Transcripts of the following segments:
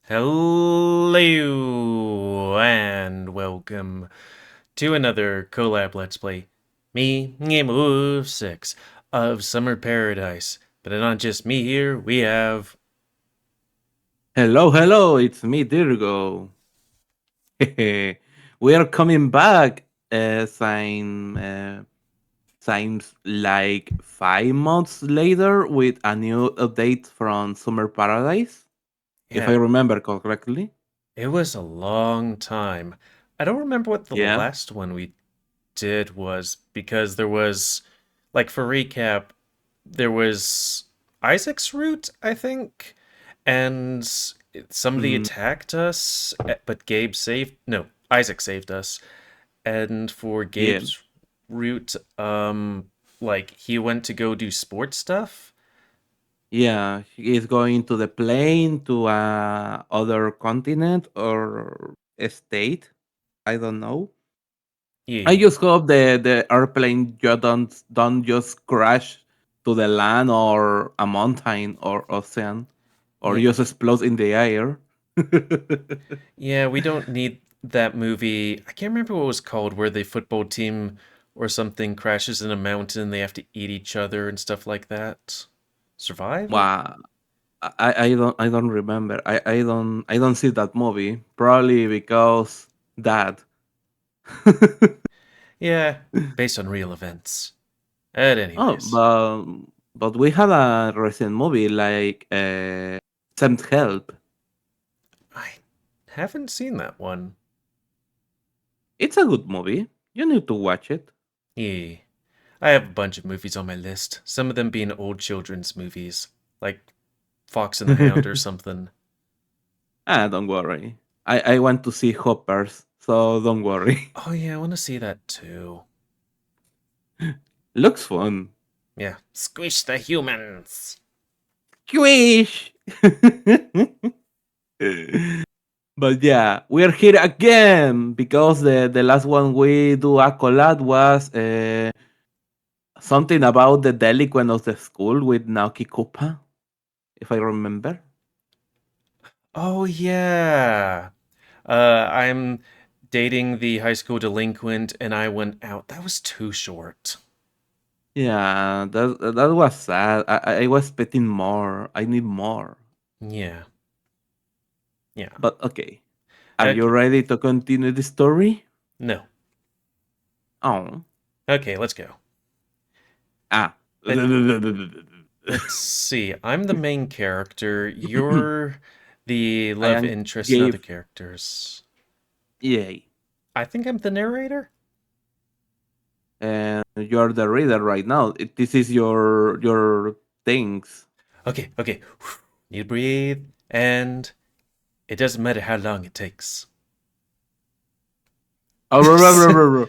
Hello and welcome to another collab Let's Play. Me, Game of 6 of Summer Paradise. But not just me here, we have. Hello, hello, it's me, Dirgo. We are coming back. Seems like 5 months later with a new update from Summer Paradise, if I Yeah, remember correctly. it was a long time. I don't remember what the Yeah. last one we did was because there was, like, for recap, there was Isaac's route, I think, and somebody Mm, attacked us, but Gabe saved. No, Isaac saved us. And for yeah. Gabe's route, like he went to go do sports stuff. Yeah. He is going to the plane to other continent or a state. I don't know. I Yeah, just hope the airplane just don't just crash to the land or a mountain or ocean or yeah, just explode in the air. yeah. We don't need that movie. I can't remember what it was called, where the football team or something crashes in a mountain. They have to eat each other and stuff like that. Survival? Wow. I don't remember. I don't see that movie. Probably because that. Yeah, based on real events. And Oh, anyways, but we had a recent movie like Sent Help. I haven't seen that one. It's a good movie. You need to watch it. Yeah, I have a bunch of movies on my list. Some of them being old children's movies, like Fox and the Hound or something. Don't worry. I want to see Hoppers, so don't worry. Oh yeah, I want to see that too. Looks fun. Yeah, squish the humans. Squish! But yeah, we're here again because the last one we do a collab was something about the delinquent of the school with Naoki Kupa, if I remember. Oh yeah. I'm dating the high school delinquent, and I went out. That was too short. Yeah, that was sad. I was expecting more. I need more. Yeah, yeah. But okay, are you Okay, ready to continue the story? no. Oh. Okay, let's go. Ah. Let Let's see. I'm the main character. You're the I love am interest and other gave characters. yay. I think I'm the narrator. And you're the reader right now. This is your things. Okay, okay. You breathe, and it doesn't matter how long it takes. Oh,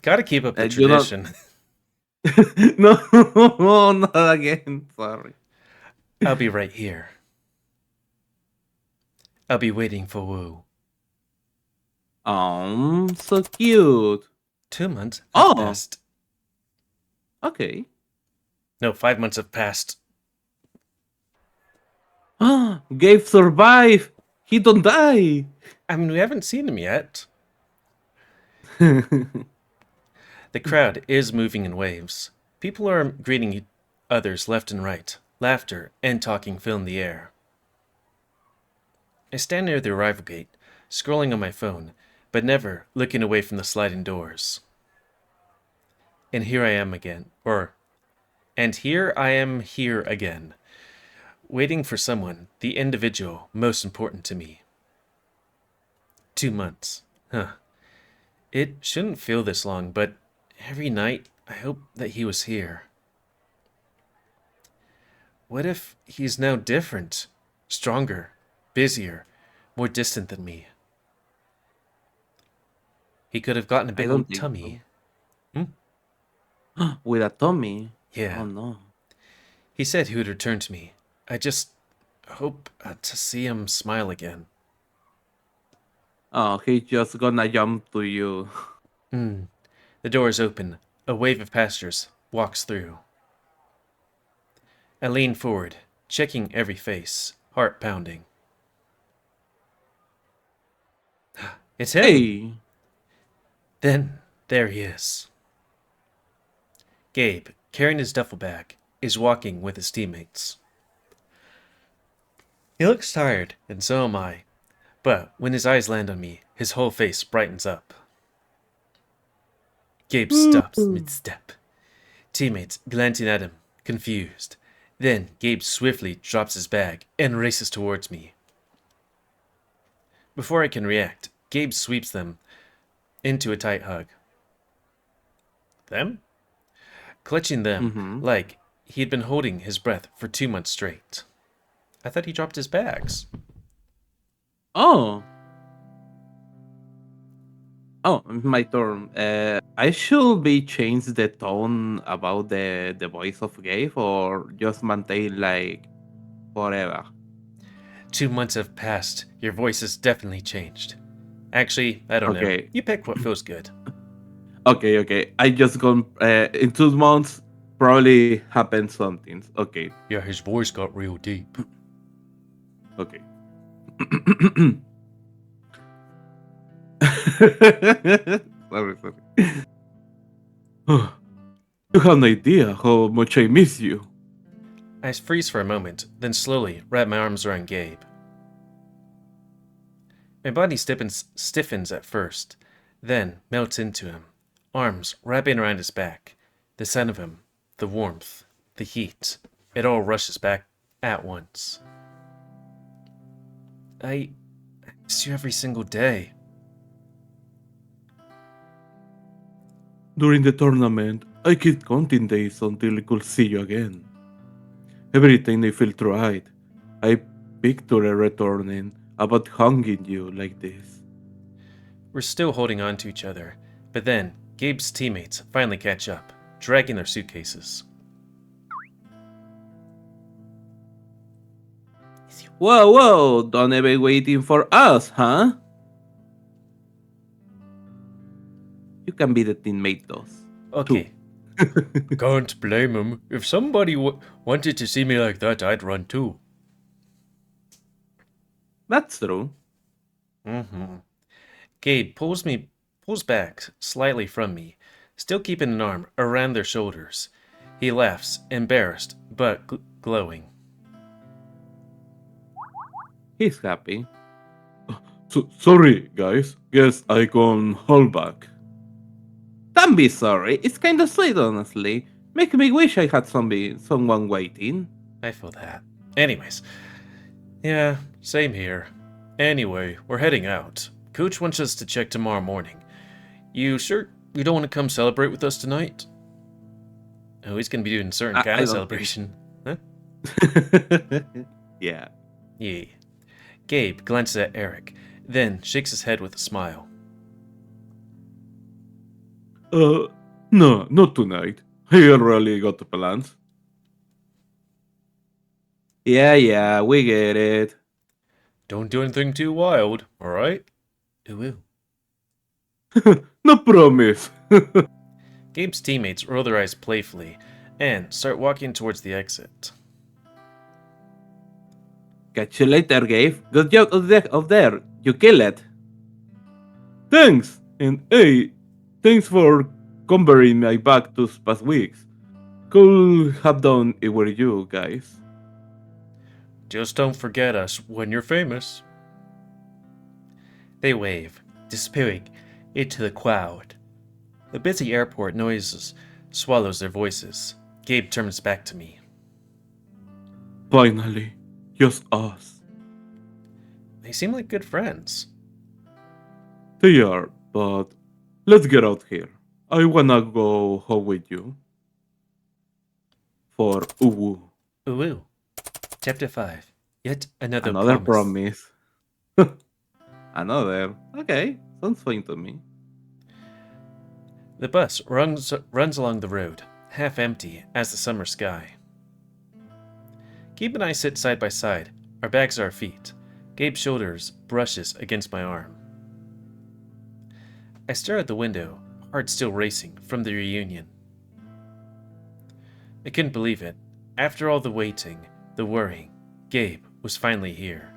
Gotta keep up the you don't. tradition. No, not again. Sorry. I'll be right here. I'll be waiting for Wu. So cute. 2 months have Oh, passed. okay. No, 5 months have passed. Ah, Gabe survive. He don't die. I mean, we haven't seen him yet. The crowd is moving in waves. People are greeting others left and right. Laughter and talking fill in the air. I stand near the arrival gate, scrolling on my phone, but never looking away from the sliding doors. And here I am again. And here I am here again, waiting for someone, the individual most important to me. 2 months. Huh. It shouldn't feel this long, but every night I hope that he was here. What if he's now different, stronger, busier, more distant than me? He could have gotten a I big don't old think so. tummy. Hmm? With a Tommy. Oh Yeah. no. He said he would return to me. I just hope to see him smile again. Oh, he just gonna jump to you. Hmm. The door is open. A wave of passengers walks through. I lean forward, checking every face, heart pounding. It's him! Hey. Then, there he is. Gabe, carrying his duffel bag, is walking with his teammates. He looks tired, and so am I, but when his eyes land on me, his whole face brightens up. Gabe stops Ooh. mid-step, teammates glancing at him, confused. Then Gabe swiftly drops his bag and races towards me. Before I can react, Gabe sweeps them into a tight hug. Them? Clutching them Mm-hmm. like he had been holding his breath for 2 months straight. I thought he dropped his bags. Oh. Oh, my turn. I should be change the tone about the voice of Gabe or just maintain like forever. 2 months have passed. Your voice has definitely changed. Actually, I don't know. Okay. You pick what feels good. Okay. I just gone in 2 months. Probably happened something. Okay. Yeah, his voice got real deep. Okay. sorry. You have no idea how much I miss you. I freeze for a moment, then slowly wrap my arms around Gabe. My body stiffens at first, then melts into him, arms wrapping around his back. The scent of him, the warmth, the heat, it all rushes back at once. I miss you every single day. During the tournament, I keep counting days until I could see you again. Every time I felt right, I picture a returning about hanging you like this. We're still holding on to each other, but then Gabe's teammates finally catch up, dragging their suitcases. Whoa, don't ever waiting for us, huh? You can be the teammate those. Too. Okay, can't blame him. If somebody wanted to see me like that, I'd run too. That's true. Mm-hmm. Gabe pulls back slightly from me, still keeping an arm around their shoulders. He laughs, embarrassed but glowing. He's happy. Sorry, guys. Guess I can hold back. Don't be sorry. It's kind of sweet, honestly. Make me wish I had someone waiting. I feel that. Anyways, yeah, same here. Anyway, we're heading out. Coach wants us to check tomorrow morning. You sure you don't want to come celebrate with us tonight? Oh, he's gonna be doing a certain kind I of don't think. celebration. Huh? Yeah. Yeah. Gabe glances at Eric, then shakes his head with a smile. Uh, no, not tonight. I already got the plans. Yeah, we get it. Don't do anything too wild, alright? Ooh. No promise. Gabe's teammates roll their eyes playfully and start walking towards the exit. Catch you later, Gabe. Good job of there. You kill it. Thanks. And hey, thanks for covering my back those past weeks. Could have done it were you guys. Just don't forget us when you're famous. They wave, disappearing into the crowd. The busy airport noises swallows their voices. Gabe turns back to me. Finally, just us. They seem like good friends. They are, but let's get out here. I wanna go home with you. For Uwu. Ooh. Chapter 5. Yet another Another promise. promise. Another. Okay, sounds fine to me. The bus runs along the road, half empty as the summer sky. Gabe and I sit side by side, our bags at our feet. Gabe's shoulders brushes against my arm. I stare at the window, heart still racing from the reunion. I couldn't believe it. After all the waiting, the worrying, Gabe was finally here.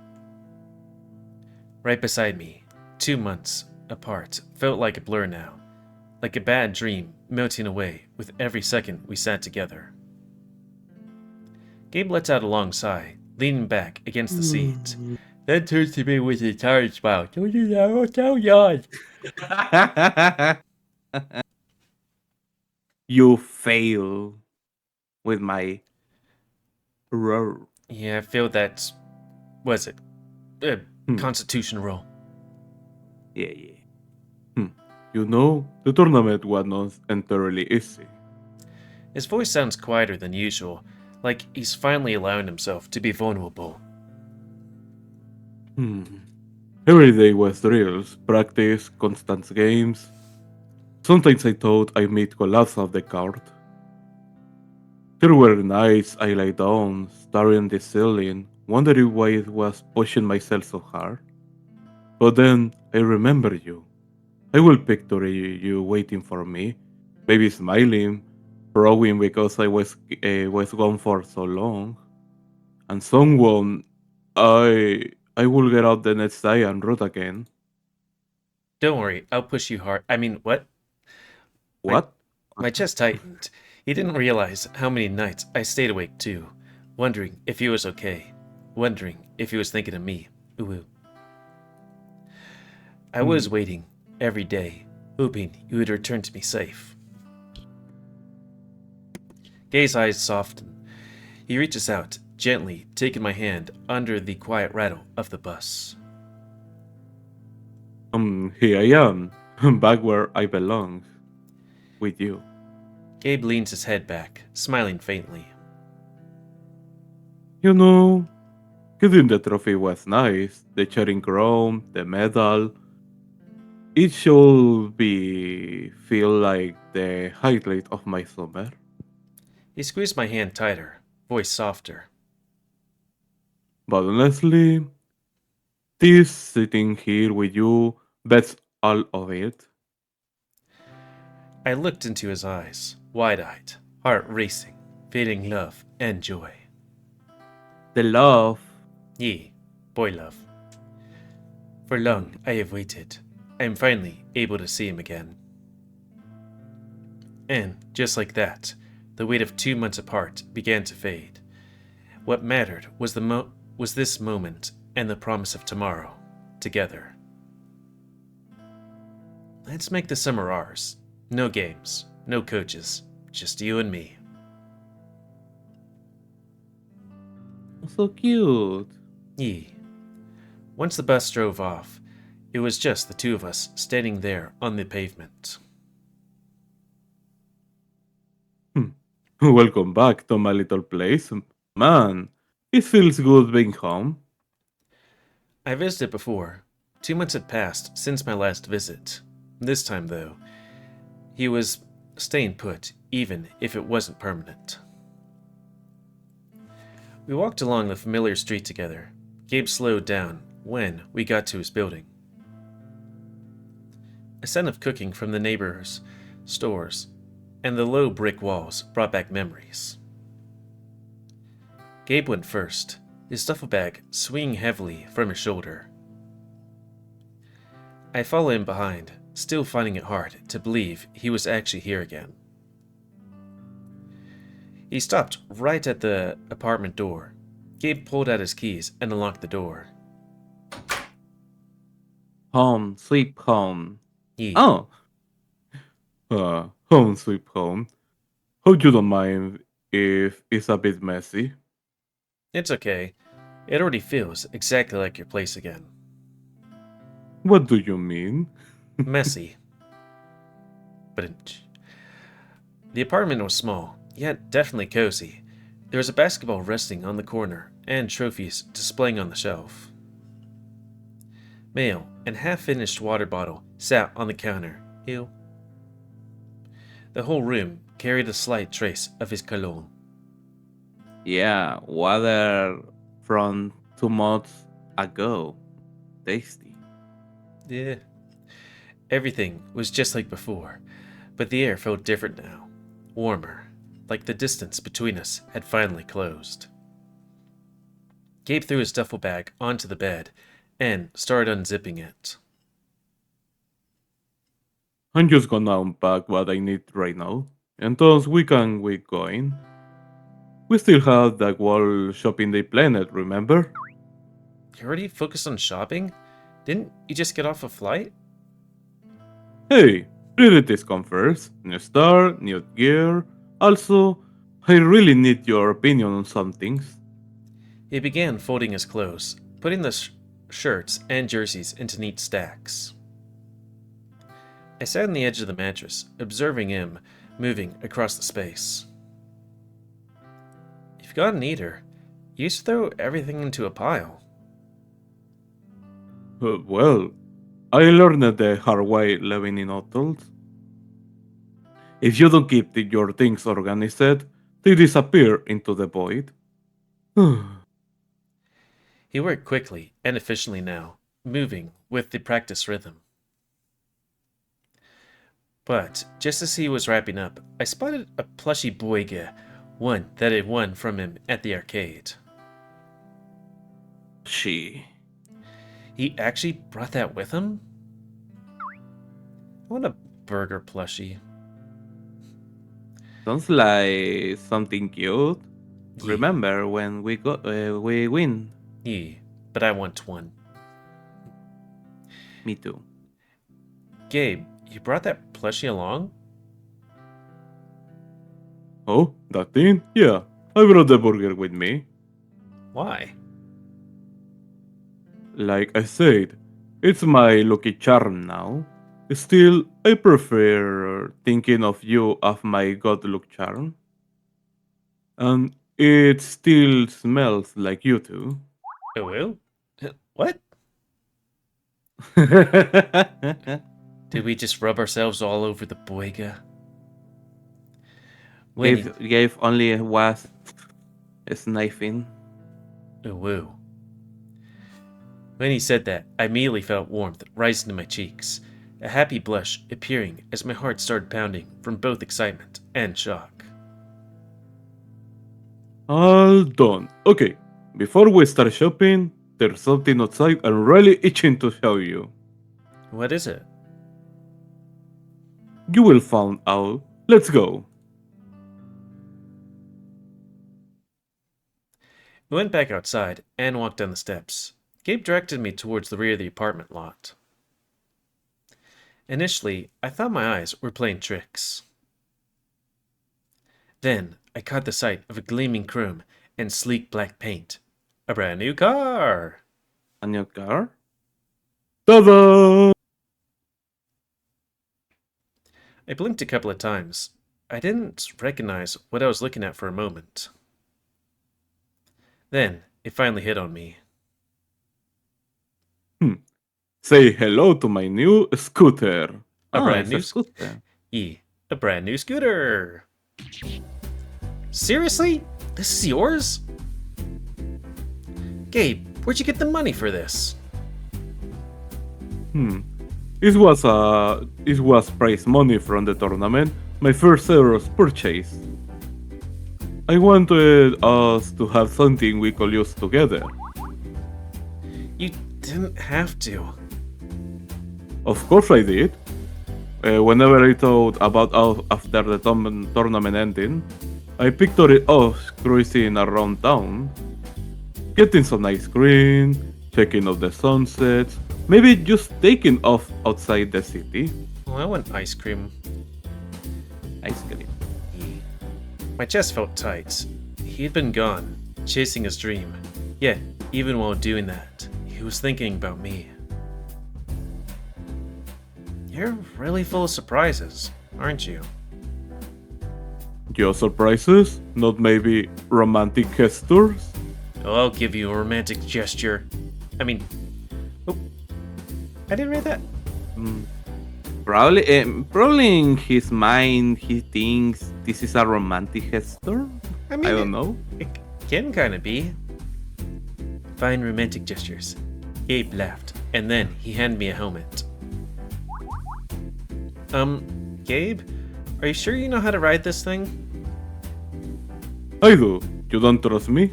Right beside me, 2 months apart felt like a blur now, like a bad dream melting away with every second we sat together. Gabe lets out a long sigh, leaning back against the seat. That turns to me with a tired smile. Don't you know? So yawn. You fail with my roar. Yeah, I feel that's... was it? Constitution roll. Yeah. You know, the tournament was not entirely easy. His voice sounds quieter than usual, like he's finally allowing himself to be vulnerable. Every day was drills, practice, constant games. Sometimes I thought I might collapse off the card. There were nights I lay down, staring at the ceiling, wondering why I was pushing myself so hard. But then I remember you. I will picture you waiting for me, maybe smiling, rowing because I was gone for so long, and someone I will get out the next day and root again. Don't worry, I'll push you hard. I mean, what? My, What? my chest tightened. He didn't realize how many nights I stayed awake too, wondering if he was okay, wondering if he was thinking of me. Ooh. I was waiting every day, hoping you would return to me safe. Gay's eyes soften. He reaches out, gently taking my hand under the quiet rattle of the bus. Here I am, back where I belong, with you. Gabe leans his head back, smiling faintly. You know, getting the trophy was nice, the cheering crown, the medal. It should be feel like the highlight of my summer. He squeezed my hand tighter, voice softer. But honestly, this sitting here with you, that's all of it. I looked into his eyes, wide-eyed, heart racing, feeling love and joy. The love. Ye, boy love. For long I have waited. I am finally able to see him again. And, just like that, the weight of 2 months apart began to fade. What mattered was this moment and the promise of tomorrow, together. Let's make the summer ours. No games, no coaches, just you and me. So cute. Yee. Once the bus drove off, it was just the two of us standing there on the pavement. Welcome back to my little place. Man, it feels good being home. I visited before. 2 months had passed since my last visit. This time, though, he was staying put, even if it wasn't permanent. We walked along the familiar street together. Gabe slowed down when we got to his building. A scent of cooking from the neighbors' stores and the low brick walls brought back memories. Gabe went first, his duffel bag swinging heavily from his shoulder. I followed him behind, still finding it hard to believe he was actually here again. He stopped right at the apartment door. Gabe pulled out his keys and unlocked the door. Home, sweet home. He, Oh, home, sweet home. Hope you don't mind if it's a bit messy. It's okay. It already feels exactly like your place again. What do you mean? Messy. But the apartment was small, yet definitely cozy. There was a basketball resting on the corner and trophies displaying on the shelf. Mail and half-finished water bottle sat on the counter. Ew. The whole room carried a slight trace of his cologne. Yeah, water from 2 months ago. Tasty. Yeah. Everything was just like before, but the air felt different now. Warmer, like the distance between us had finally closed. Gabe threw his duffel bag onto the bed and started unzipping it. I'm just gonna unpack what I need right now, and thus we can get going. We still have that whole shopping day planned, remember? You already focused on shopping? Didn't you just get off a flight? Hey, priorities come first. New start, new gear. Also, I really need your opinion on some things. He began folding his clothes, putting the shirts and jerseys into neat stacks. I sat on the edge of the mattress, observing him moving across the space. If you've got an eater, you just throw everything into a pile. Well, I learned the hard way living in hotels. If you don't keep your things organized, they disappear into the void. He worked quickly and efficiently now, moving with the practice rhythm. But just as he was wrapping up, I spotted a plushy boiga, one that had won from him at the arcade. She. He actually brought that with him? I want a burger plushie. Sounds like something cute. Yeah, Remember when we win? yeah, but I want one. Me too. Gabe, you brought that plushie along? Oh, that thing? Yeah, I brought the burger with me. Why? Like I said, it's my lucky charm now. Still, I prefer thinking of you as my good luck charm. And it still smells like you too. Oh, well? What? Did we just rub ourselves all over the boiga? When he... Gave only was sniffing. Oh, whoa. When he said that, I immediately felt warmth rise to my cheeks, a happy blush appearing as my heart started pounding from both excitement and shock. All done. Okay, before we start shopping, there's something outside I'm really itching to show you. What is it? You will find out. Let's go. We went back outside and walked down the steps. Gabe directed me towards the rear of the apartment lot. Initially, I thought my eyes were playing tricks. Then, I caught the sight of a gleaming chrome and sleek black paint. A brand new car! A new car? Ta-da! I blinked a couple of times. I didn't recognize what I was looking at for a moment. Then, it finally hit on me. Say hello to my new scooter. A brand it's new a scooter. A brand new scooter! Seriously? This is yours? Gabe, where'd you get the money for this? It was prize money from the tournament, my first euros purchase. I wanted us to have something we could use together. You didn't have to. Of course I did. Whenever I thought about us after the tournament ending, I pictured it us cruising around town, getting some ice cream, checking out the sunsets, maybe just taking off outside the city. Well, I want ice cream. Ice cream. My chest felt tight. He'd been gone, chasing his dream. Yet, even while doing that, he was thinking about me. You're really full of surprises, aren't you? Your surprises? Not maybe romantic gestures? Oh, I'll give you a romantic gesture. I mean... Oh, I didn't read that. Probably in his mind he thinks this is a romantic gesture. I mean, I don't know. It can kind of be. Fine romantic gestures. Gabe laughed, and then he handed me a helmet. Gabe, are you sure you know how to ride this thing? I do. You don't trust me?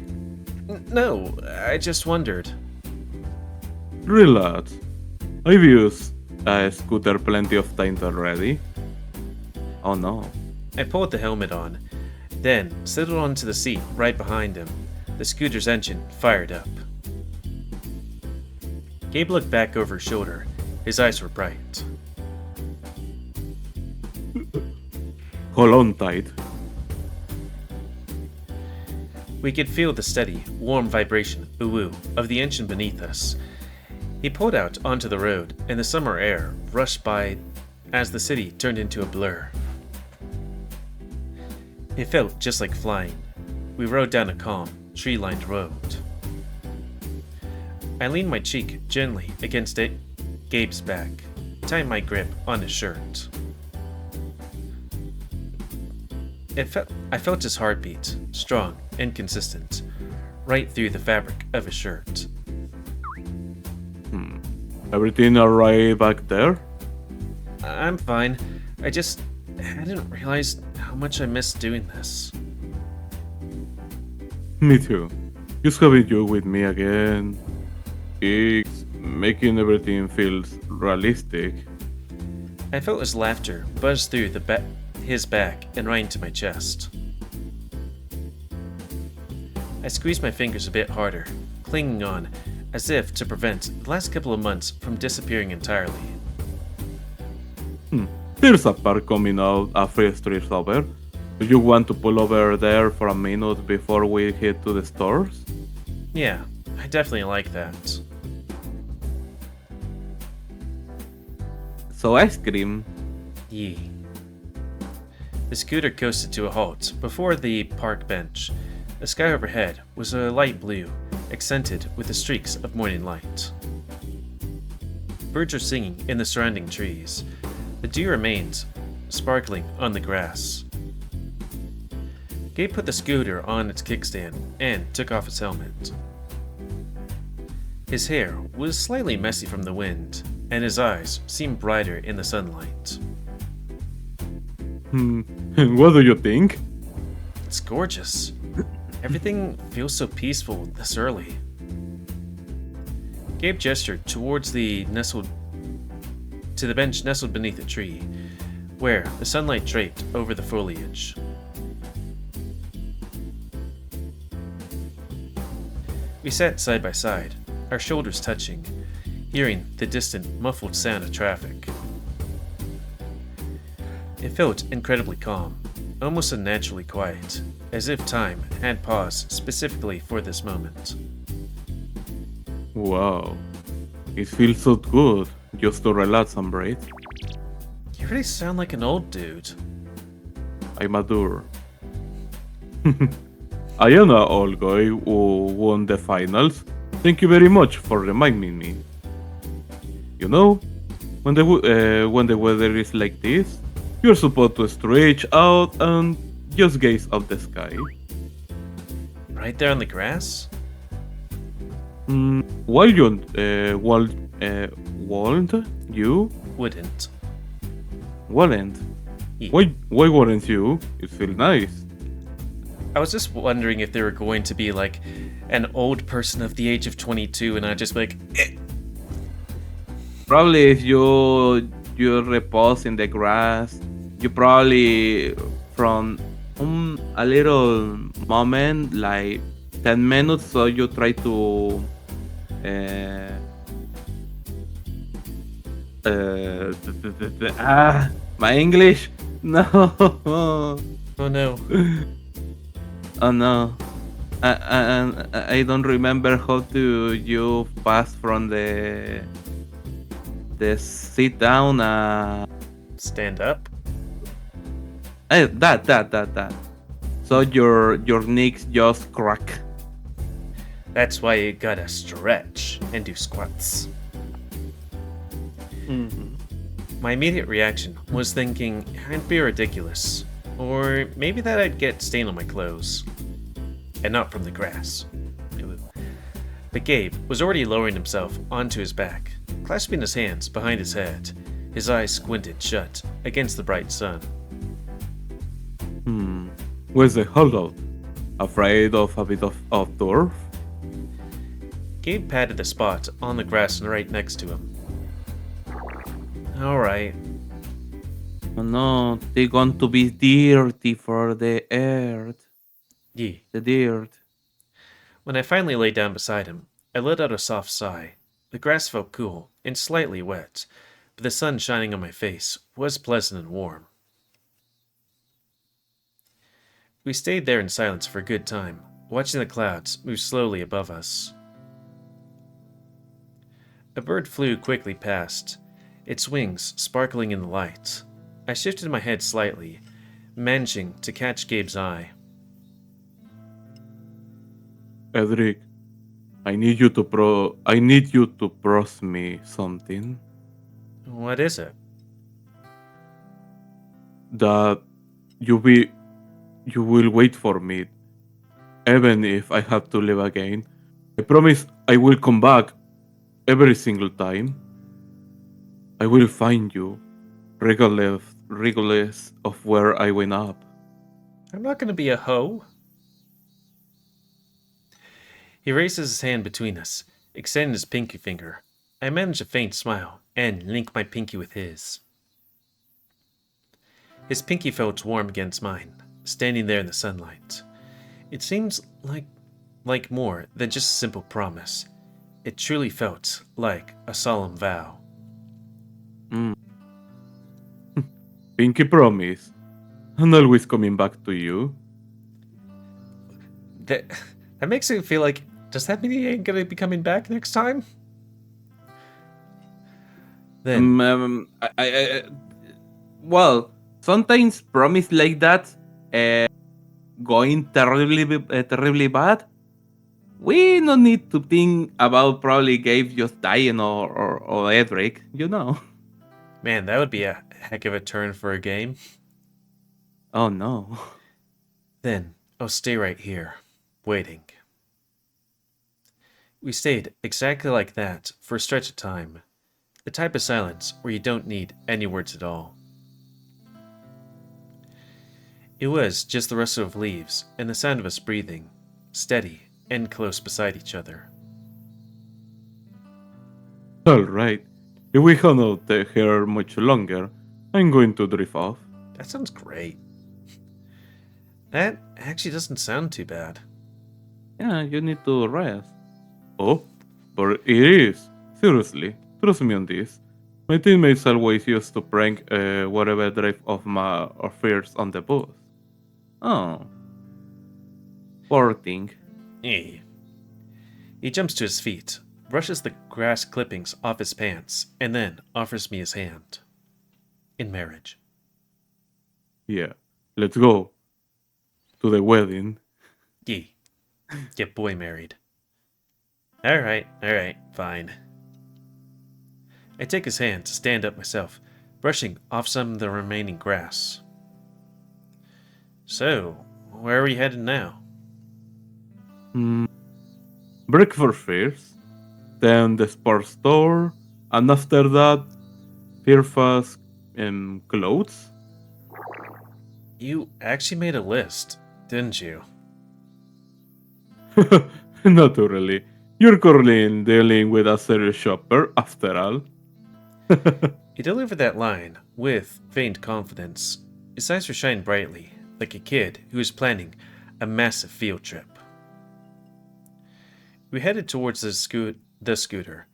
No, I just wondered. Relax. I've used scooter plenty of times already. Oh no. I pulled the helmet on, then settled onto the seat right behind him. The scooter's engine fired up. Gabe looked back over his shoulder. His eyes were bright. Hold on tight. We could feel the steady, warm vibration, ooh, of the engine beneath us. He pulled out onto the road, and the summer air rushed by as the city turned into a blur. It felt just like flying. We rode down a calm, tree-lined road. I leaned my cheek gently against Gabe's back, tying my grip on his shirt. I felt his heartbeat, strong and consistent, right through the fabric of his shirt. Everything alright back there? I'm fine. I just hadn't realized how much I missed doing this. Me too. Just having you with me again. It's making everything feels realistic. I felt his laughter buzz through his back and right into my chest. I squeezed my fingers a bit harder, clinging on, as if to prevent the last couple of months from disappearing entirely. There's a park coming out a few streets over. Do you want to pull over there for a minute before we head to the stores? Yeah, I definitely like that. So ice cream. Yee. The scooter coasted to a halt before the park bench. The sky overhead was a light blue, accented with the streaks of morning light. Birds are singing in the surrounding trees. The dew remains sparkling on the grass. Gabe put the scooter on its kickstand and took off his helmet. His hair was slightly messy from the wind, and his eyes seemed brighter in the sunlight. What do you think? It's gorgeous. Everything feels so peaceful this early. Gabe gestured towards the bench nestled beneath a tree, where the sunlight draped over the foliage. We sat side by side, our shoulders touching, hearing the distant, muffled sound of traffic. It felt incredibly calm, almost unnaturally quiet, as if time had paused specifically for this moment. Wow. It feels so good just to relax and breathe. You really sound like an old dude. I'm mature. I am an old guy who won the finals. Thank you very much for reminding me. You know, when the weather is like this, you're supposed to stretch out and just gaze at the sky. Right there on the grass? While you won't you? Wouldn't. Wouldn't. Yeah. Why wouldn't you? It feels nice. I was just wondering if there were going to be like an old person of the age of 22 and I'd just be like, eh. Probably if you repose in the grass, you probably from a little moment, like 10 minutes, so you try to my English? No. Oh no. Oh no. I don't remember how to you pass from the sit down Stand up? that. So your knees just crack. That's why you gotta stretch and do squats. My immediate reaction was thinking I'd be ridiculous, or maybe that I'd get stain on my clothes. And not from the grass. Ooh. But Gabe was already lowering himself onto his back, clasping his hands behind his head, his eyes squinted shut against the bright sun. Where's the holdout? Afraid of a bit of turf? Gabe patted the spot on the grass right next to him. Alright. Oh no, they're going to be dirty for the earth. Ye. The dirt. When I finally lay down beside him, I let out a soft sigh. The grass felt cool and slightly wet, but the sun shining on my face was pleasant and warm. We stayed there in silence for a good time, watching the clouds move slowly above us. A bird flew quickly past, its wings sparkling in the light. I shifted my head slightly, managing to catch Gabe's eye. Edric, I need you to promise me something. What is it? That you be you will wait for me, even if I have to leave again. I promise I will come back every single time. I will find you, regardless of where I went up. I'm not going to be a hoe. He raises his hand between us, extending his pinky finger. I manage a faint smile and link my pinky with his. His pinky felt warm against mine, standing there in the sunlight. It seems like more than just a simple promise. It truly felt like a solemn vow. Mm. Pinky promise. I'm always coming back to you. That makes me feel like, does that mean he ain't gonna be coming back next time? Then Well, sometimes promise like that, going terribly bad. We don't need to think about probably Gabe just dying or Edric, you know. man, that would be a heck of a turn for a game. Oh no. Then I'll stay right here, waiting. We stayed exactly like that for a stretch of time. The type of silence where you don't need any words at all. It was just the rustle of leaves and the sound of us breathing, steady and close beside each other. Alright. If we cannot stay here much longer, I'm going to drift off. That sounds great. That actually doesn't sound too bad. Yeah, you need to rest. Oh, but it is. Seriously, trust me on this. My teammates always used to prank whatever drive of my affairs on the bus. Oh, poor thing. Eh. He jumps to his feet, brushes the grass clippings off his pants, and then offers me his hand. In marriage. Yeah, let's go to the wedding. Yee. Get boy married. Alright, fine. I take his hand to stand up myself, brushing off some of the remaining grass. So, where are we headed now? Breakfast first, then the sports store, and after that, Fairfax clothes. You actually made a list, didn't you? Naturally, you're currently dealing with a serious shopper after all. He delivered that line with feigned confidence. His eyes were shining brightly, like a kid who is planning a massive field trip. We headed towards the scooter.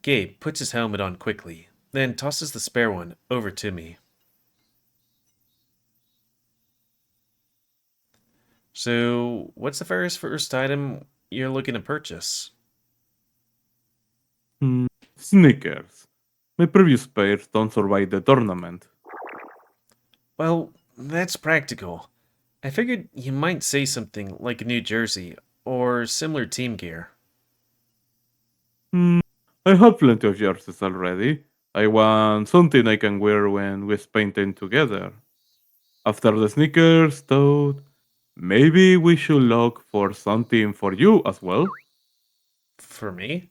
Gabe puts his helmet on quickly, then tosses the spare one over to me. So, what's the very first item you're looking to purchase? Sneakers. My previous pairs don't survive the tournament. Well, that's practical. I figured you might say something like a new jersey or similar team gear. I have plenty of jerseys already. I want something I can wear when we spend time together. After the sneakers, though, maybe we should look for something for you as well. For me?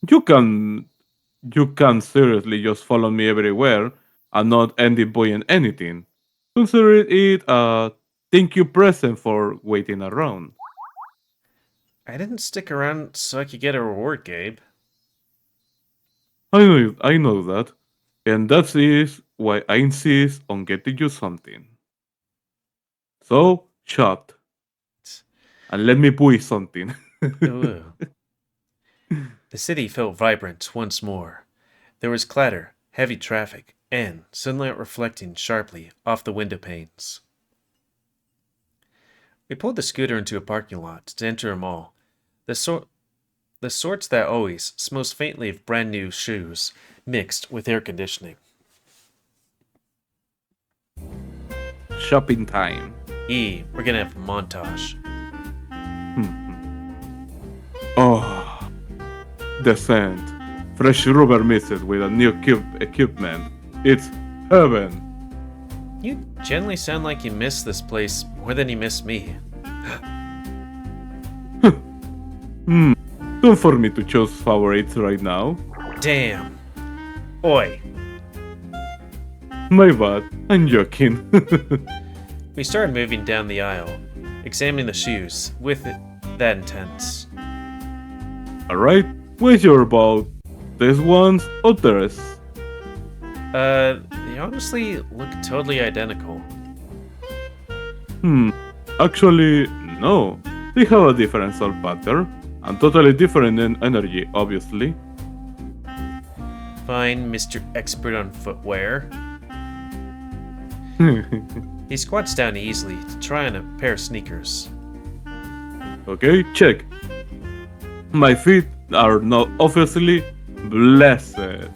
You can you can seriously just follow me everywhere and not end up buying anything. Consider it a thank you present for waiting around. I didn't stick around so I could get a reward, Gabe. I know that. And that is why I insist on getting you something. So, shut. And let me buy something. Ooh. The city felt vibrant once more. There was clatter, heavy traffic, and sunlight reflecting sharply off the window panes. We pulled the scooter into a parking lot to enter a mall. The sorts that always smells faintly of brand new shoes, mixed with air conditioning. Shopping time. We're gonna have a montage. Oh, the scent. Fresh rubber mixed with a new equipment. It's heaven. You generally sound like you miss this place more than you miss me. Don't for me to choose favorites right now. Damn. Oi. My bad, I'm joking. We started moving down the aisle, examining the shoes with that intense. Alright, what's your about? These ones or theirs? They honestly look totally identical. Actually, no. They have a different sole pattern, and totally different in energy, obviously. Fine, Mr. Expert on Footwear. He squats down easily to try on a pair of sneakers. Okay, check. My feet are not obviously blessed.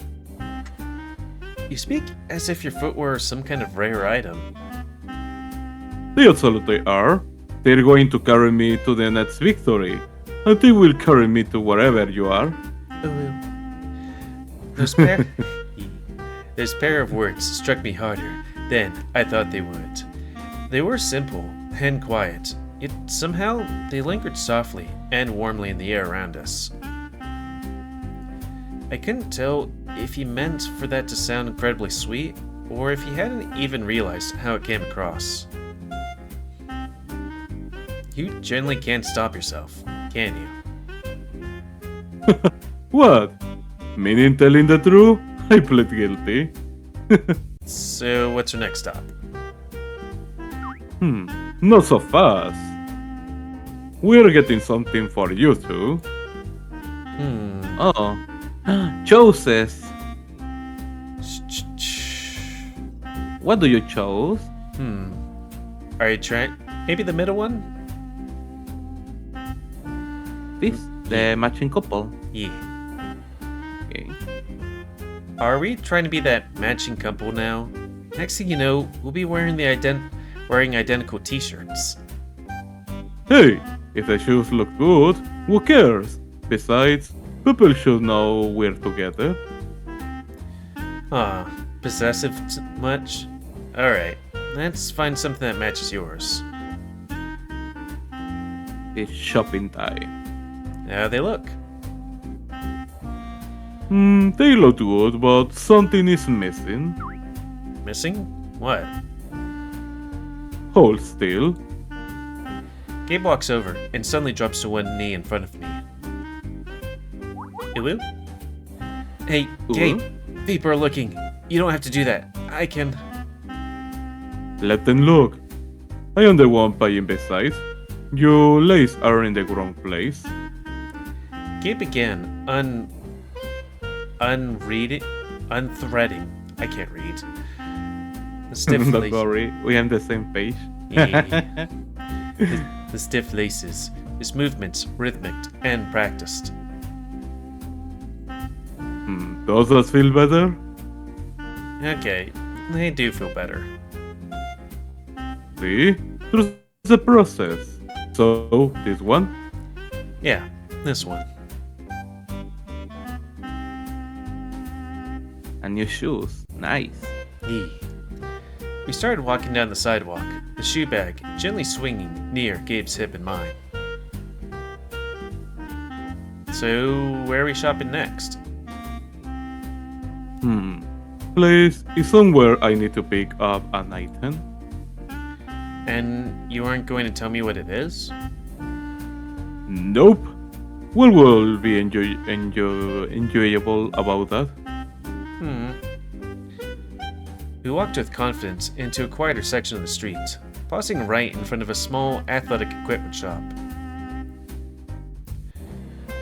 You speak as if your footwear is some kind of rare item. They absolutely are. They're going to carry me to the next victory, and they will carry me to wherever you are. Those pair of words struck me harder than I thought they would. They were simple and quiet, yet somehow they lingered softly and warmly in the air around us. I couldn't tell if he meant for that to sound incredibly sweet, or if he hadn't even realized how it came across. You generally can't stop yourself, can you? What? Meaning telling the truth? I plead guilty. So, what's your next stop? Not so fast. We're getting something for you two. Oh. Chooses. What do you chose? Are you trying? Maybe the middle one? This? The matching couple. Yeah. Okay. Are we trying to be that matching couple now? Next thing you know, we'll be wearing wearing identical t-shirts. Hey, if the shoes look good, who cares? Besides, people should know we're together. Possessive much? Alright, let's find something that matches yours. It's shopping time. How they look? They look good, but something is missing. Missing? What? Hold still. Gabe walks over and suddenly drops to one knee in front of me. Ilu? Hey, Gabe, people are looking. You don't have to do that. I can... Let them look. I am the one paying besides. Your legs are in the wrong place. Gabe began unthreading. I can't read. The stiff Don't laces. worry, we are on the same page. Yeah. The stiff laces, his movements rhythmic and practiced. Does that feel better? Okay, they do feel better. See? There's a process. So, this one? Yeah, this one. And your shoes. Nice. Yee. We started walking down the sidewalk, the shoe bag gently swinging near Gabe's hip and mine. So, where are we shopping next? Place is somewhere I need to pick up an item. And you aren't going to tell me what it is? Nope. What will be enjoyable about that? We walked with confidence into a quieter section of the street, pausing right in front of a small athletic equipment shop.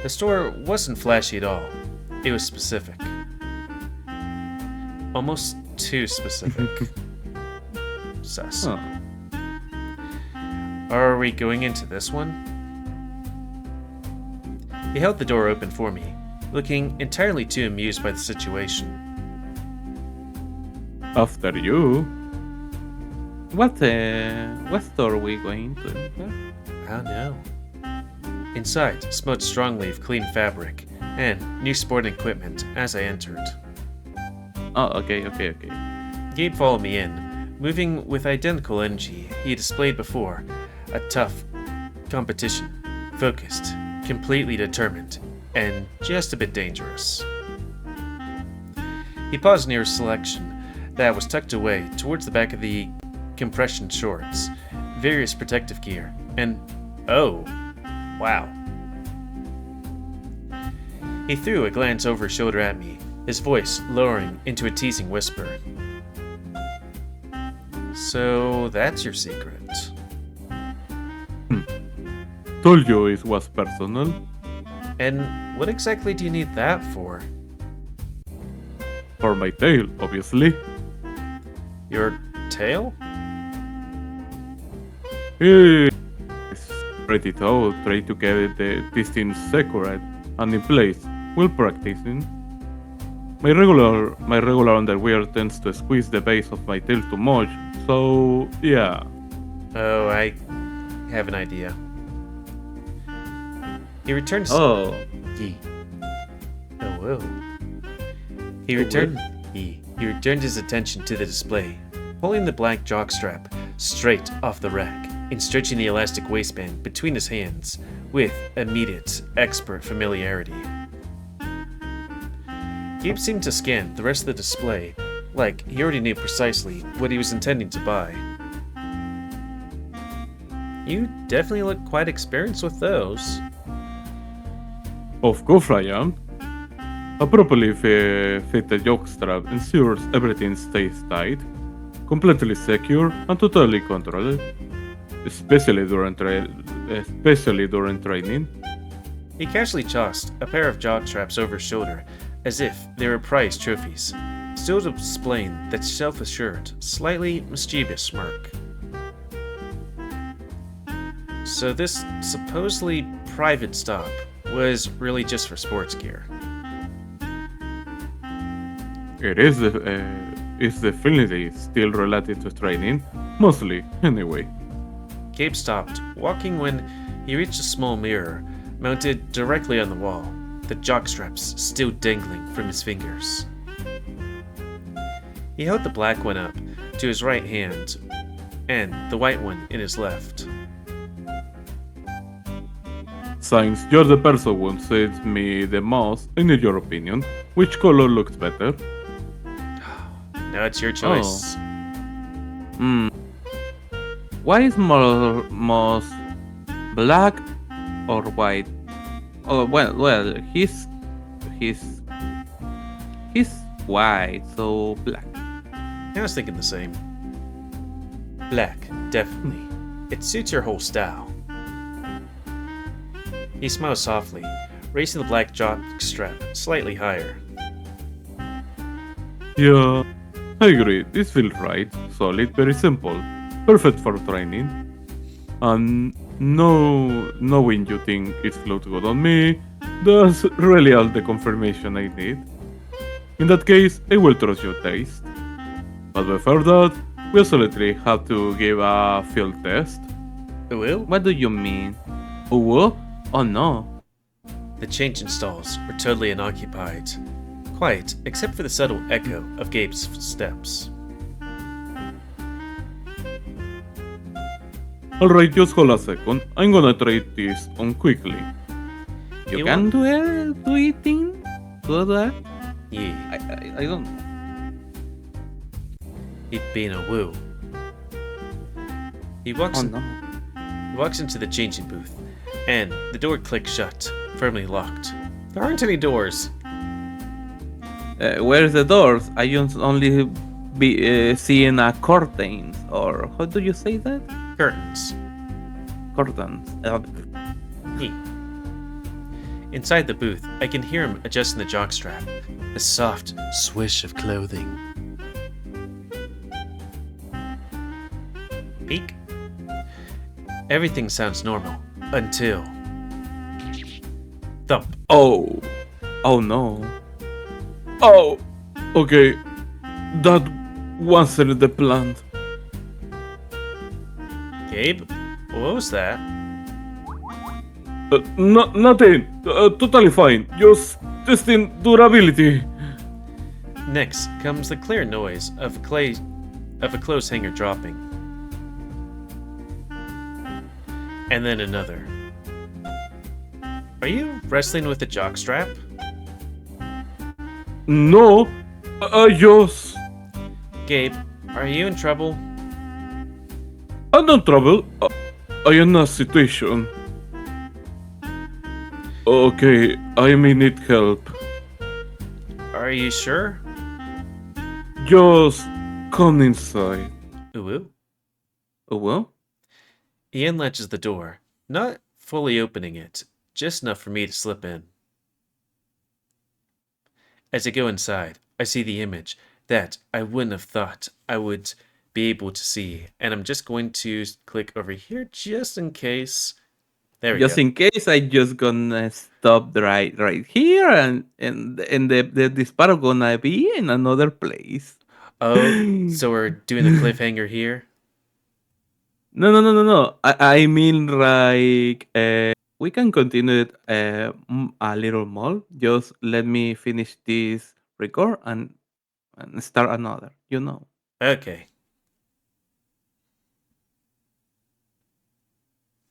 The store wasn't flashy at all. It was specific. Almost too specific. Sus. Huh. Are we going into this one? He held the door open for me, looking entirely too amused by the situation. After you. What store are we going to? I don't know. Inside smelled strongly of clean fabric and new sporting equipment as I entered. Oh, okay. Gabe followed me in, moving with identical energy he displayed before, a tough competition, focused, completely determined, and just a bit dangerous. He paused near a selection that was tucked away towards the back of the compression shorts, various protective gear, and oh, wow. He threw a glance over his shoulder at me, his voice lowering into a teasing whisper. So that's your secret. Told you it was personal. And what exactly do you need that for? For my tail, obviously. Your tail? It's pretty tall. Try to get these things separate and in place while practicing. My regular underwear tends to squeeze the base of my tail too much, so yeah. Oh, I have an idea. He returned. Oh. Oh, whoa. He returned his attention to the display, pulling the black jockstrap straight off the rack and stretching the elastic waistband between his hands with immediate expert familiarity. Gabe seemed to scan the rest of the display like he already knew precisely what he was intending to buy. You definitely look quite experienced with those. Of course I am. A properly fitted jockstrap ensures everything stays tight, completely secure, and totally controlled, especially during training. He casually tossed a pair of jockstraps over his shoulder as if they were prized trophies, still displaying that self-assured, slightly mischievous smirk. So this supposedly private stop was really just for sports gear. It is definitely still related to training, mostly anyway. Gabe stopped, walking when he reached a small mirror mounted directly on the wall, the jockstraps still dangling from his fingers. He held the black one up to his right hand and the white one in his left. Since you're the person who suits me the most, I need your opinion. Which color looks better? Now it's your choice. What is most black or white? Oh well, he's white, so black. I was thinking the same. Black, definitely. It suits your whole style. He smiled softly, raising the black jockstrap slightly higher. Yeah, I agree. This feels right, solid, very simple, perfect for training. And knowing you think it looks good on me, that's really all the confirmation I need. In that case, I will trust your taste. But before that, we absolutely have to give a field test. Will? What do you mean? Oh no. The changing stalls were totally unoccupied. Quiet, except for the subtle echo of Gabe's steps. Alright, just hold a second. I'm gonna try this on quickly. You can do it do that? Yeah. I don't. He'd been a woo. He walks into the changing booth, and the door clicked shut, firmly locked. There aren't any doors. Where's the doors? I just only be seeing curtains, or how do you say that? Curtains. Curtains. He. Inside the booth, I can hear him adjusting the jockstrap. A soft swish of clothing. Peek. Everything sounds normal until thump. Oh, oh no. Oh, okay. That wasn't the plan. Gabe, what was that? Nothing. Totally fine. Just testing durability. Next comes the clear noise of a clothes hanger dropping. And then another. Are you wrestling with a jockstrap? No, I just. Gabe, are you in trouble? I'm not trouble. I am in a situation. Okay, I may need help. Are you sure? Just come inside. Ooh. Oh well? Ian latches the door, not fully opening it, just enough for me to slip in. As I go inside, I see the image that I wouldn't have thought I would be able to see, and I'm just going to click over here just in case. There we Just go. in case, I just gonna stop right here, and this part gonna be in another place. Oh, so we're doing the cliffhanger here? No. I mean, like, we can continue it a little more. Just let me finish this record and start another. You know. Okay.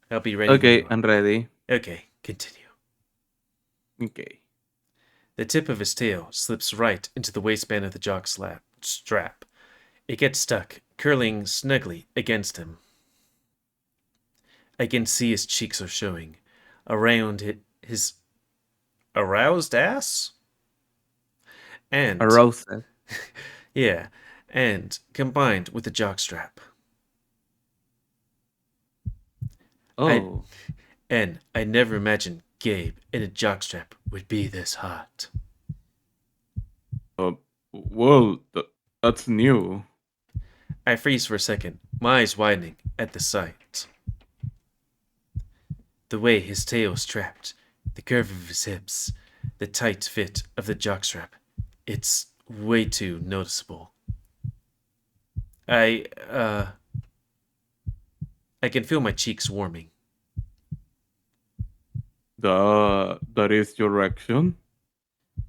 I'll be ready when Okay, you I'm are. ready. Okay, continue. Okay. The tip of his tail slips right into the waistband of the strap. It gets stuck, curling snugly against him. I can see his cheeks are showing. Around his aroused ass? And, Aroused. yeah, and combined with the jockstrap. I Oh. I never imagined Gabe in a jockstrap would be this hot. Well, that's new. I freeze for a second, my eyes widening at the sight. The way his tail is trapped, the curve of his hips, the tight fit of the jockstrap, it's way too noticeable. I can feel my cheeks warming. That is your reaction?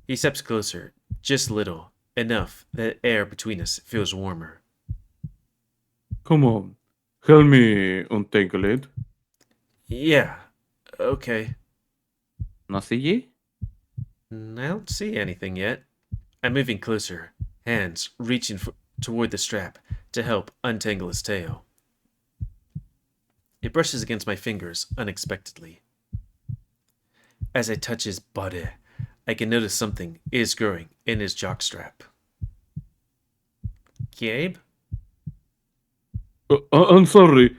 He steps closer, just a little, enough that air between us feels warmer. Come on. Help me untangle it. Yeah, okay. No CG? I don't see anything yet. I'm moving closer, hands reaching toward the strap to help untangle his tail. It brushes against my fingers unexpectedly. As I touch his body, I can notice something is growing in his jockstrap. Gabe? I'm sorry.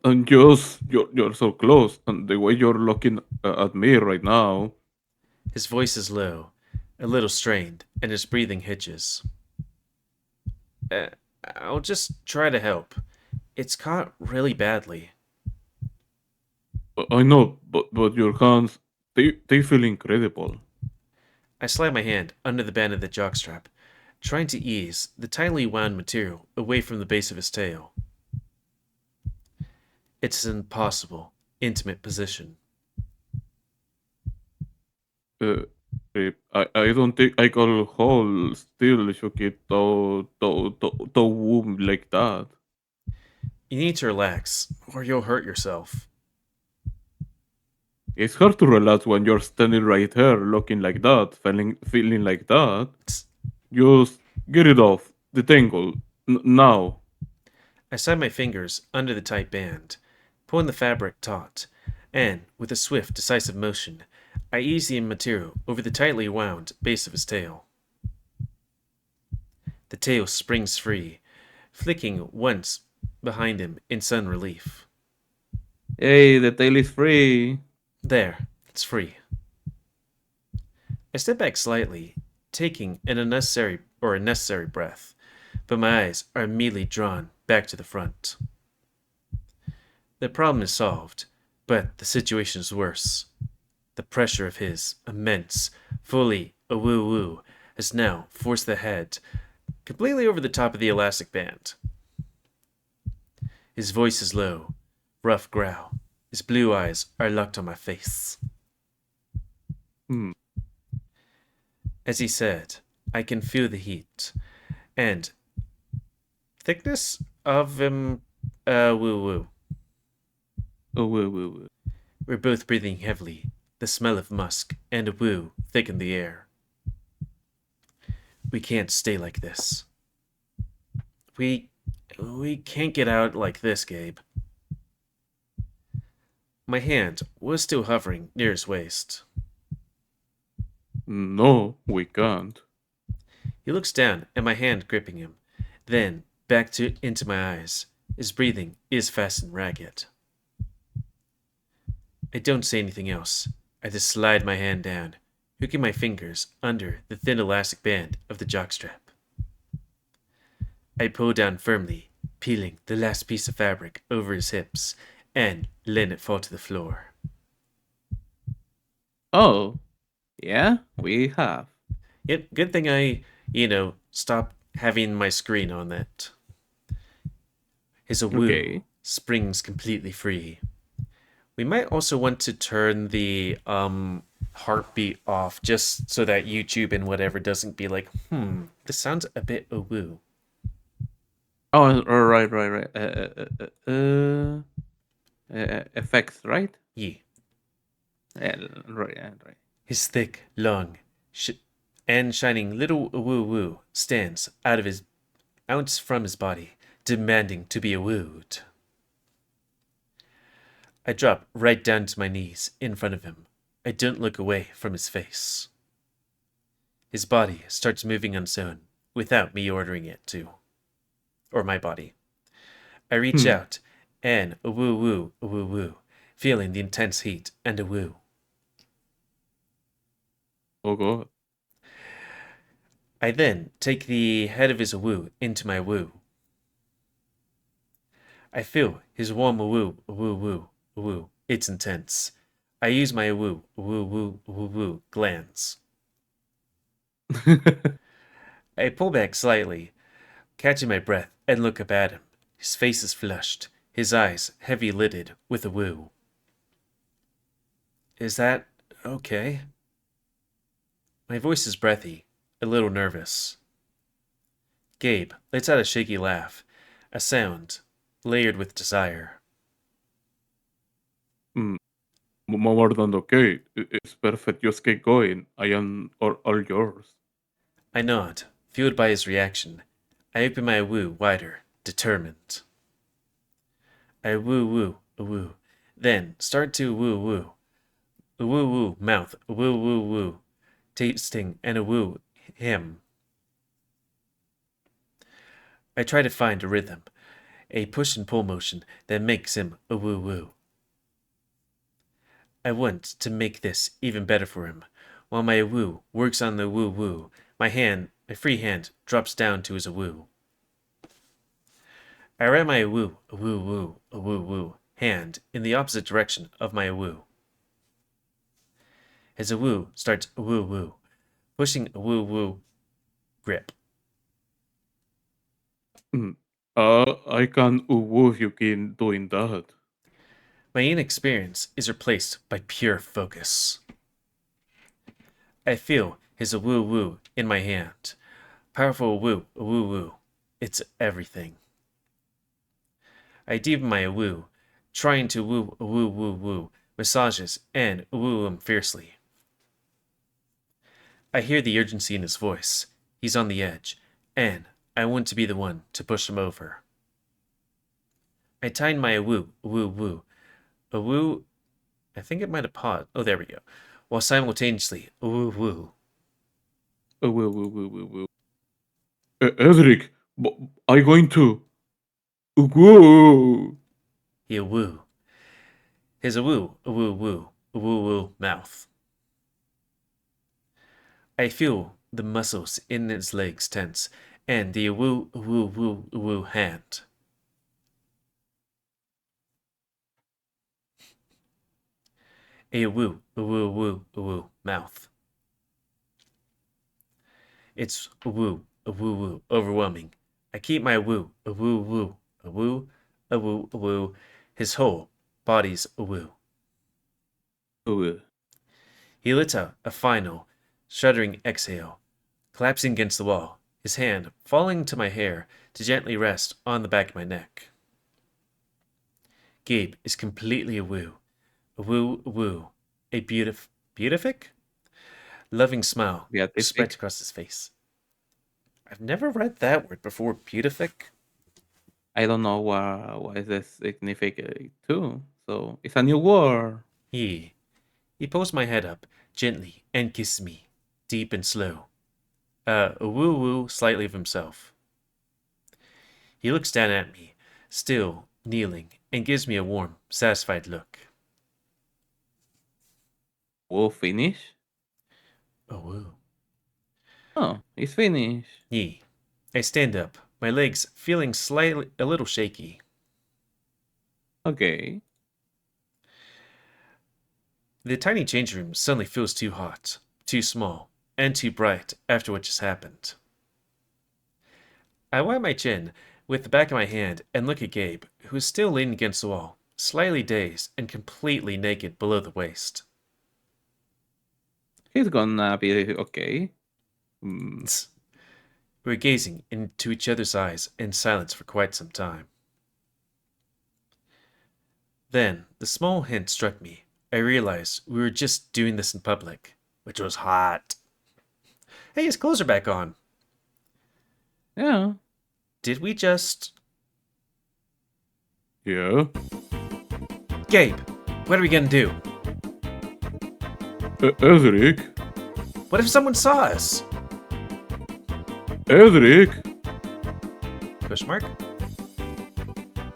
And just you're so close, and the way you're looking at me right now. His voice is low, a little strained, and his breathing hitches. I'll just try to help. It's caught really badly. I know, but your hands, they feel incredible. I slide my hand under the band of the jockstrap, trying to ease the tightly wound material away from the base of his tail. It's an impossible, intimate position. I don't think I can hold still shook it to womb like that. You need to relax, or you'll hurt yourself. It's hard to relax when you're standing right here looking like that, feeling like that. Just get it off. The tangle. Now. I slide my fingers under the tight band, pulling the fabric taut, and, with a swift, decisive motion, I ease the material over the tightly wound base of his tail. The tail springs free, flicking once behind him in sudden relief. Hey, the tail is free. There, it's free. I step back slightly, taking a necessary breath, but my eyes are immediately drawn back to the front. The problem is solved, but the situation is worse. The pressure of his immense, fully woo has now forced the head completely over the top of the elastic band. His voice is low, rough growl. His blue eyes are locked on my face. Hmm. As he said, I can feel the heat and thickness of woo woo. Oh, woo. We're both breathing heavily. The smell of musk and a woo thicken the air. We can't stay like this. We can't get out like this, Gabe. My hand was still hovering near his waist. No, we can't. He looks down at my hand gripping him, then back into my eyes. His breathing is fast and ragged. I don't say anything else. I just slide my hand down, hooking my fingers under the thin elastic band of the jockstrap. I pull down firmly, peeling the last piece of fabric over his hips and letting it fall to the floor. Oh, yeah, we have. Yep, good thing I, stopped having my screen on that. His woo Okay. springs completely free. We might also want to turn the heartbeat off just so that YouTube and whatever doesn't be like, this sounds a bit woo. Oh, right. Effects, right? Yeah. Right. His thick, long, and shining little woo stands out from his body, demanding to be wooed. I drop right down to my knees in front of him. I don't look away from his face. His body starts moving on its own, without me ordering it to. Or my body. I reach out, and woo, feeling the intense heat and a woo. Oh, God. I then take the head of his woo into my woo. I feel his warm woo. It's intense. I use my woo glands. I pull back slightly, catching my breath, and look up at him. His face is flushed, his eyes heavy lidded with a woo. Is that okay? My voice is breathy, a little nervous. Gabe lets out a shaky laugh, a sound layered with desire. More than okay. It's perfect. Just keep going. I am all yours. I nod, fueled by his reaction. I open my woo wider, determined. I woo, then start to woo. A woo mouth, a woo, tasting and a woo him. I try to find a rhythm, a push and pull motion that makes him a woo. I want to make this even better for him. While my woo works on the woo, my free hand drops down to his woo. I wrap my woo hand in the opposite direction of my woo. His woo starts woo, pushing a woo grip. I can woo you keep doing that. My inexperience is replaced by pure focus. I feel his woo in my hand. Powerful woo. It's everything. I deepen my woo, trying to woo, massages and woo him fiercely. I hear the urgency in his voice. He's on the edge, and I want to be the one to push him over. I tighten my woo. A woo, I think it might have paused. Oh, there we go. while simultaneously woo woo. Edric, I'm going to. Whoa. He woo. His a woo woo mouth. I feel the muscles in his legs tense, and the woo hand. A woo mouth. It's woo overwhelming. I keep my woo woo. His whole body's a woo. He lets out a final, shuddering exhale, collapsing against the wall, his hand falling to my hair to gently rest on the back of my neck. Gabe is completely a woo. A beatific? Loving smile Beatific? spreads across his face. I've never read that word before, beatific. I don't know what is the significant too. So it's a new word. He pulls my head up gently and kisses me, deep and slow. Woo slightly of himself. He looks down at me, still kneeling, and gives me a warm, satisfied look. Woo finish? Woo. Oh, it's finished. I stand up, my legs feeling slightly a little shaky. Okay. The tiny change room suddenly feels too hot, too small, and too bright after what just happened. I wipe my chin with the back of my hand and look at Gabe, who is still leaning against the wall, slightly dazed and completely naked below the waist. He's gonna be okay. We're gazing into each other's eyes in silence for quite some time. Then, the small hint struck me. I realized we were just doing this in public, which was hot. Hey, his clothes are back on. Yeah. Did we just... Yeah. Gabe, what are we gonna do? Edric? What if someone saw us? Edric? Question mark?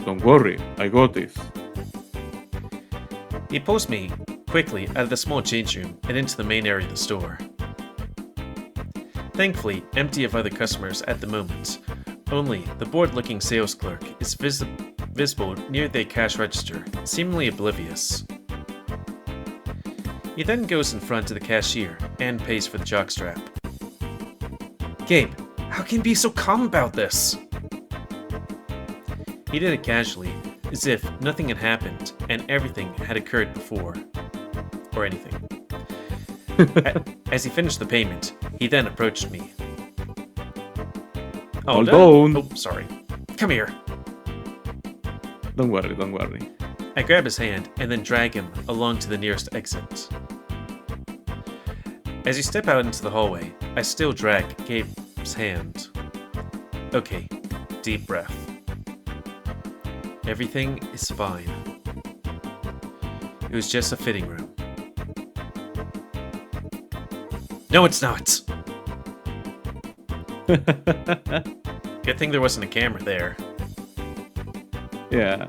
Don't worry, I got this. He pulls me quickly out of the small change room and into the main area of the store. Thankfully, empty of other customers at the moment. Only the bored-looking sales clerk is visible near the cash register, seemingly oblivious. He then goes in front of the cashier and pays for the jockstrap. Gabe, how can you be so calm about this? He did it casually, as if nothing had happened and everything had occurred before. Or anything. As he finished the payment, he then approached me. Hold on. Oh, sorry. Come here. Don't worry. I grab his hand and then drag him along to the nearest exit. As you step out into the hallway, I still drag Gabe's hand. Okay, deep breath. Everything is fine. It was just a fitting room. No, it's not! Good thing there wasn't a camera there. Yeah.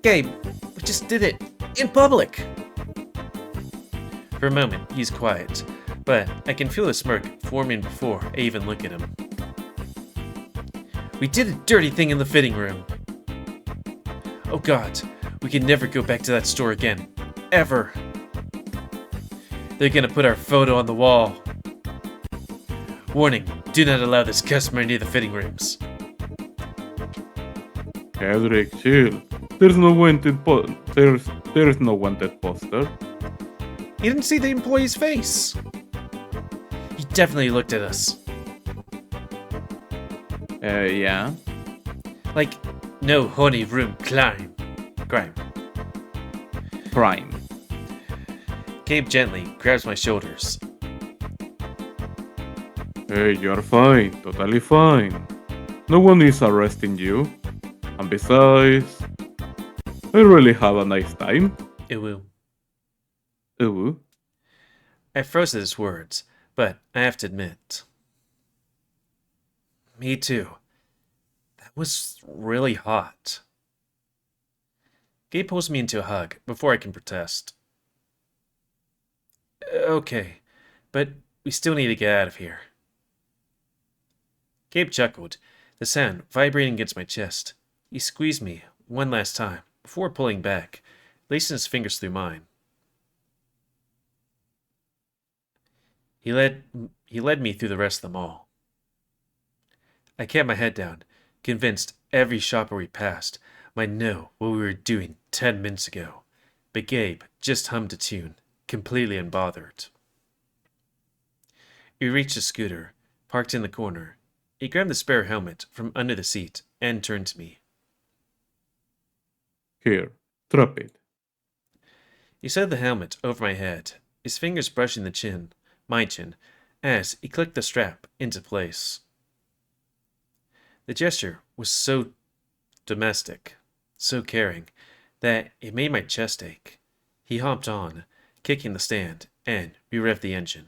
Gabe, we just did it in public! For a moment, he's quiet, but I can feel a smirk forming before I even look at him. We did a dirty thing in the fitting room. Oh god, we can never go back to that store again. Ever. They're gonna put our photo on the wall. Warning, do not allow this customer near the fitting rooms. Edric, chill. There's no wanted there's no wanted poster. He didn't see the employee's face. He definitely looked at us. Yeah. Like, no honey room crime. Prime. Gabe gently grabs my shoulders. Hey, you're fine. Totally fine. No one is arresting you. And besides, I really have a nice time. Ew. Ooh. I froze at his words, but I have to admit, me too. That was really hot. Gabe pulls me into a hug before I can protest. Okay, but we still need to get out of here. Gabe chuckled, the sound vibrating against my chest. He squeezed me one last time before pulling back, lacing his fingers through mine. He led me through the rest of the mall. I kept my head down, convinced every shopper we passed might know what we were doing 10 minutes ago. But Gabe just hummed a tune, completely unbothered. We reached a scooter, parked in the corner. He grabbed the spare helmet from under the seat and turned to me. Here, drop it. He set the helmet over my head, his fingers brushing my chin, as he clicked the strap into place. The gesture was so domestic, so caring, that it made my chest ache. He hopped on, kicking the stand, and we revved the engine.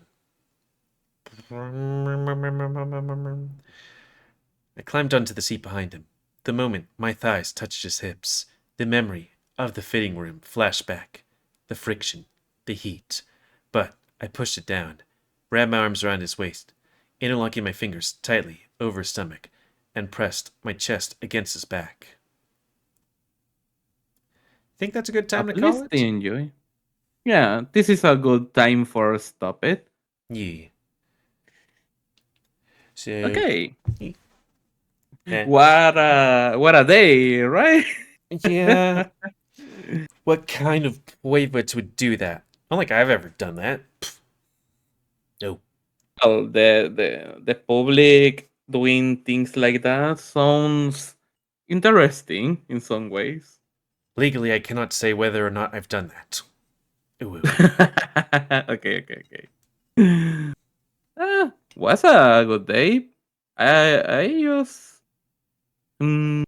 I climbed onto the seat behind him. The moment my thighs touched his hips, the memory of the fitting room flashed back. The friction, the heat. But I pushed it down, wrapped my arms around his waist, interlocking my fingers tightly over his stomach, and pressed my chest against his back. Think that's a good time to At call least they it? enjoy. Yeah, this is a good time for stop it. Yeah. So, Okay. eh, What a day, right? yeah. What kind of waivers would do that? I don't think I've ever done that. Pfft. No. Well, the public doing things like that sounds interesting in some ways. Legally, I cannot say whether or not I've done that. Ooh. Okay. Was a good day. I just. Mm,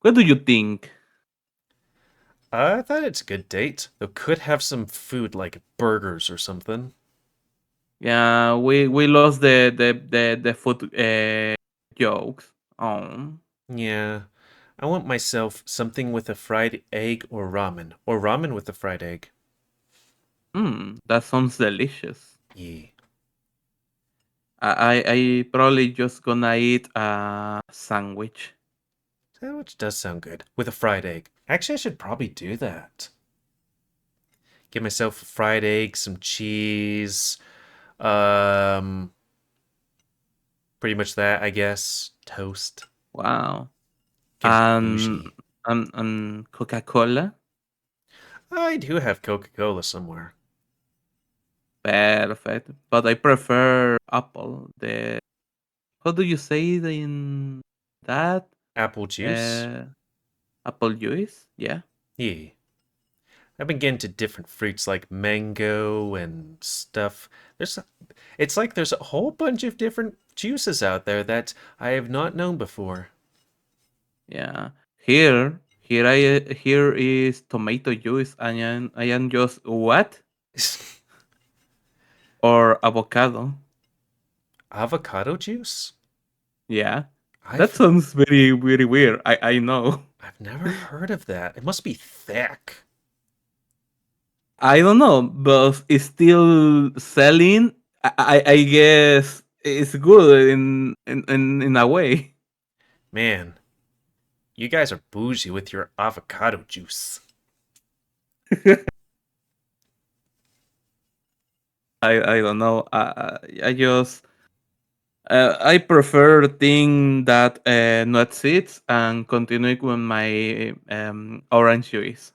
what do you think? I thought it's a good date. Though could have some food like burgers or something. Yeah, we lost the food jokes. Oh, Yeah. I want myself something with a fried egg or ramen with a fried egg. that sounds delicious. Yeah. I probably just gonna eat a sandwich. Which does sound good. With a fried egg. Actually, I should probably do that. Get myself a fried egg, some cheese. Um, Pretty much that, I guess. Toast. Wow. Getting And bougie. and Coca-Cola. I do have Coca Cola somewhere. Perfect. But I prefer apple. The how do you say it in that? Apple juice? Uh, apple juice? Yeah. Yeah. I've been getting to different fruits like mango and stuff. There's, it's like there's a whole bunch of different juices out there that I have not known before. Yeah. Here is tomato juice. I am just what? Or avocado. Avocado juice? Yeah. That I've sounds very weird. I know. I've never heard of that. It must be thick. I don't know, but it's still selling. I guess it's good in a way. Man, you guys are bougie with your avocado juice. I don't know. I just I prefer thing that not seeds and continue with my orange juice.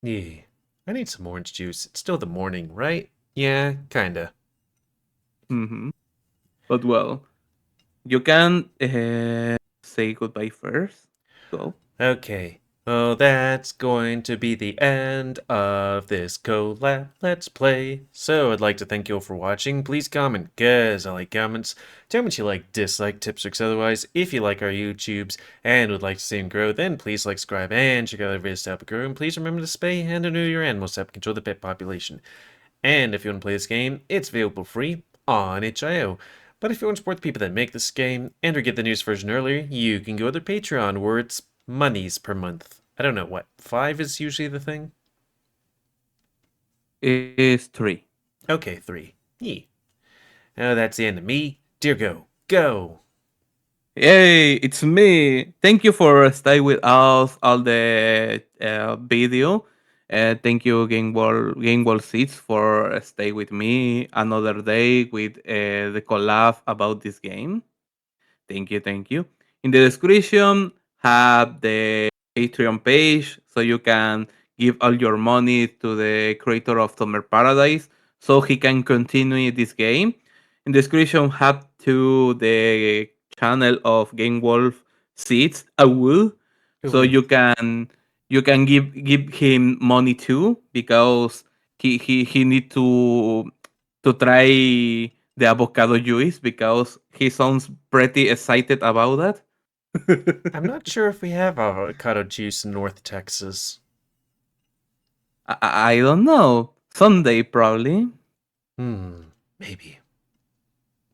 Yeah. I need some orange juice. It's still the morning, right? Yeah, kinda. Hmm. But well, you can say goodbye first. Go. Okay. Well, that's going to be the end of this collab Let's Play. So I'd like to thank you all for watching. Please comment, guys. I like comments. Tell me what you like, dislike, tips, tricks, otherwise. If you like our YouTubes and would like to see them grow, then please like, subscribe, and check out other videos to help it grow. And please remember to spay and neuter your animals to help control the pet population. And if you want to play this game, it's available free on itch.io. But if you want to support the people that make this game and or get the news version earlier, you can go to their Patreon where it's monies per month. I don't know what, 5 is usually the thing? Is 3. Okay, 3. Yee. Now that's the end of me. Dear go. Hey, it's me. Thank you for staying with us all the video. Thank you, Game Wall Seats, for stay with me another day with the collab about this game. Thank you, thank you. In the description, have the Patreon page so you can give all your money to the creator of Summer Paradise so he can continue this game. In the description, have to the channel of Game Wolf Seeds, Awoo, so Ooh. you can give him money too because he need to try the avocado juice because he sounds pretty excited about that. I'm not sure if we have avocado juice in North Texas. I don't know. Someday, probably. Maybe.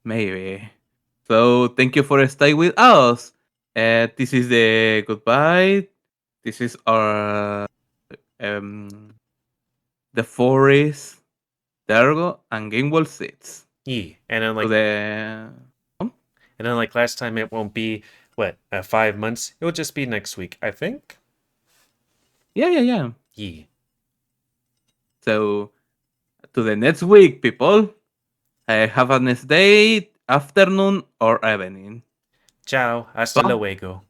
Maybe. So, thank you for staying with us. This is the goodbye. This is our the forest, Dergo, and Gamewell sits. Yee. And So unlike the last time, it won't be, 5 months? It'll just be next week, I think? yeah. Yee. So to the next week, people. Have a nice day, afternoon, or evening. Ciao. Hasta luego.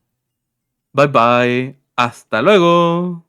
Bye bye. Hasta luego.